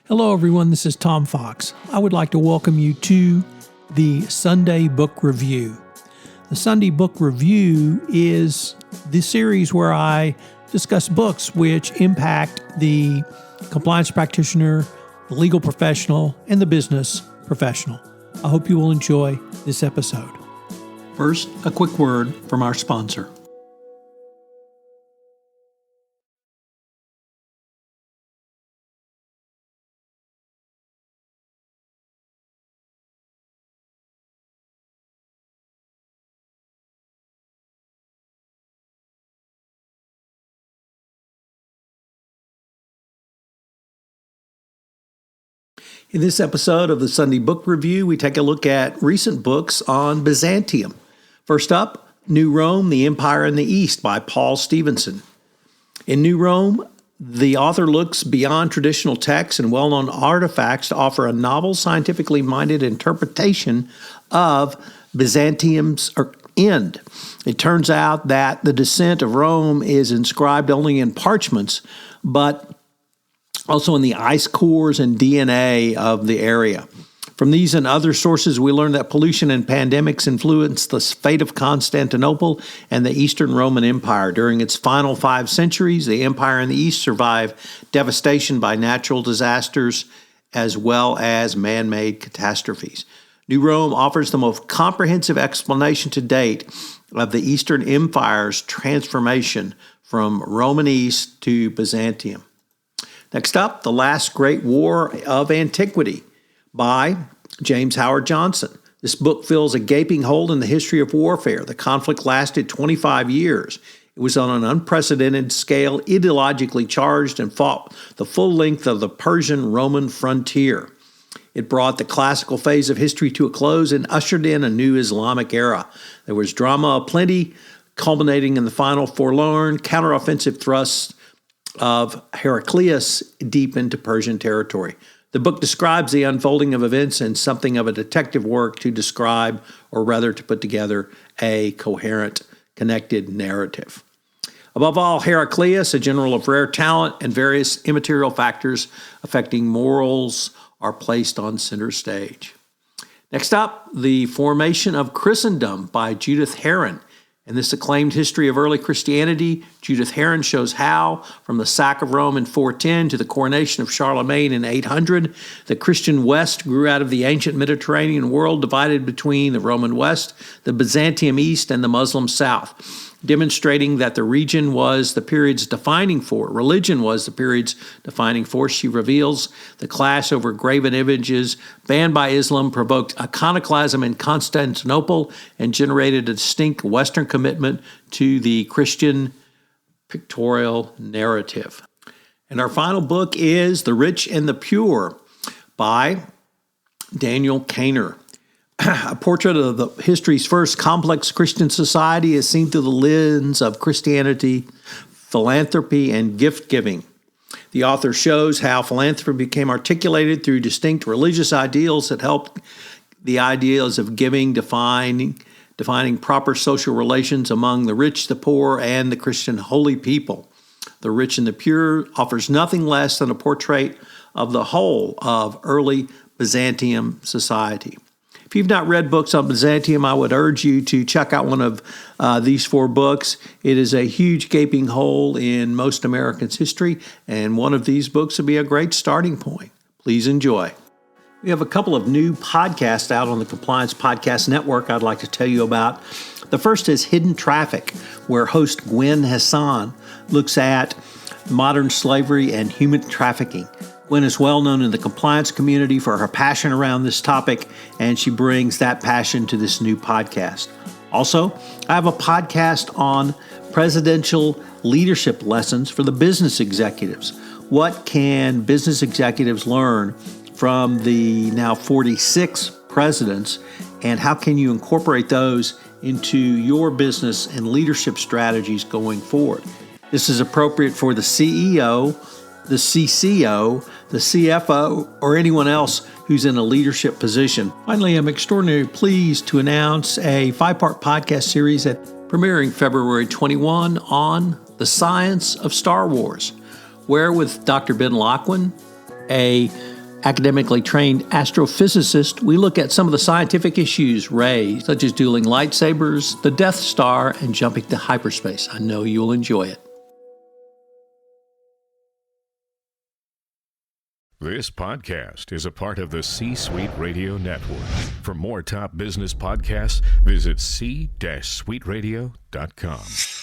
Hello everyone, this is Tom Fox. I would like to welcome you to the Sunday Book Review. The Sunday Book Review is the series where I discuss books which impact the compliance practitioner, the legal professional, and the business professional. I hope you will enjoy this episode. First, a quick word from our sponsor. In this episode of the Sunday Book Review, we take a look at recent books on Byzantium. First up, New Rome, the Empire in the East by Paul Stephenson. In New Rome, the author looks beyond traditional texts and well-known artifacts to offer a novel, scientifically minded interpretation of Byzantium's end. It turns out that the descent of Rome is inscribed only in parchments, but also in the ice cores and DNA of the area. From these and other sources, we learn that pollution and pandemics influenced the fate of Constantinople and the Eastern Roman Empire. During its final 5 centuries, the empire in the East survived devastation by natural disasters as well as man-made catastrophes. New Rome offers the most comprehensive explanation to date of the Eastern Empire's transformation from Roman East to Byzantium. Next up, The Last Great War of Antiquity by James Howard Johnson. This book fills a gaping hole in the history of warfare. The conflict lasted 25 years. It was on an unprecedented scale, ideologically charged, and fought the full length of the Persian-Roman frontier. It brought the classical phase of history to a close and ushered in a new Islamic era. There was drama aplenty, culminating in the final forlorn counteroffensive thrust of Heraclius deep into Persian territory. The book describes the unfolding of events and something of a detective work to describe, or rather to put together, a coherent, connected narrative. Above all, Heraclius, a general of rare talent, and various immaterial factors affecting morals are placed on center stage. Next up, The Formation of Christendom by Judith Herrin. In this acclaimed history of early Christianity, Judith Herrin shows how, from the sack of Rome in 410 to the coronation of Charlemagne in 800, the Christian West grew out of the ancient Mediterranean world divided between the Roman West, the Byzantium East, and the Muslim South, demonstrating that the religion was the period's defining force. She reveals the clash over graven images banned by Islam provoked iconoclasm in Constantinople and generated a distinct Western commitment to the Christian pictorial narrative. And our final book is The Rich and the Pure by Daniel Kainer. A portrait of the history's first complex Christian society is seen through the lens of Christianity, philanthropy, and gift-giving. The author shows how philanthropy became articulated through distinct religious ideals that helped the ideas of giving defining proper social relations among the rich, the poor, and the Christian holy people. The Rich and the Pure offers nothing less than a portrait of the whole of early Byzantium society. If you've not read books on Byzantium, I would urge you to check out one of these 4 books. It is a huge gaping hole in most Americans' history, and one of these books would be a great starting point. Please enjoy. We have a couple of new podcasts out on the Compliance Podcast Network I'd like to tell you about. The first is Hidden Traffic, where host Gwen Hassan looks at modern slavery and human trafficking. Gwen is well known in the compliance community for her passion around this topic, and she brings that passion to this new podcast. Also, I have a podcast on presidential leadership lessons for the business executives. What can business executives learn from the now 46 presidents, and how can you incorporate those into your business and leadership strategies going forward? This is appropriate for the CEO, the CCO, the CFO, or anyone else who's in a leadership position. Finally, I'm extraordinarily pleased to announce a 5-part podcast series premiering February 21 on the science of Star Wars, where with Dr. Ben Lachlan, a academically trained astrophysicist, we look at some of the scientific issues raised, such as dueling lightsabers, the Death Star, and jumping to hyperspace. I know you'll enjoy it. This podcast is a part of the C-Suite Radio Network. For more top business podcasts, visit c-suiteradio.com.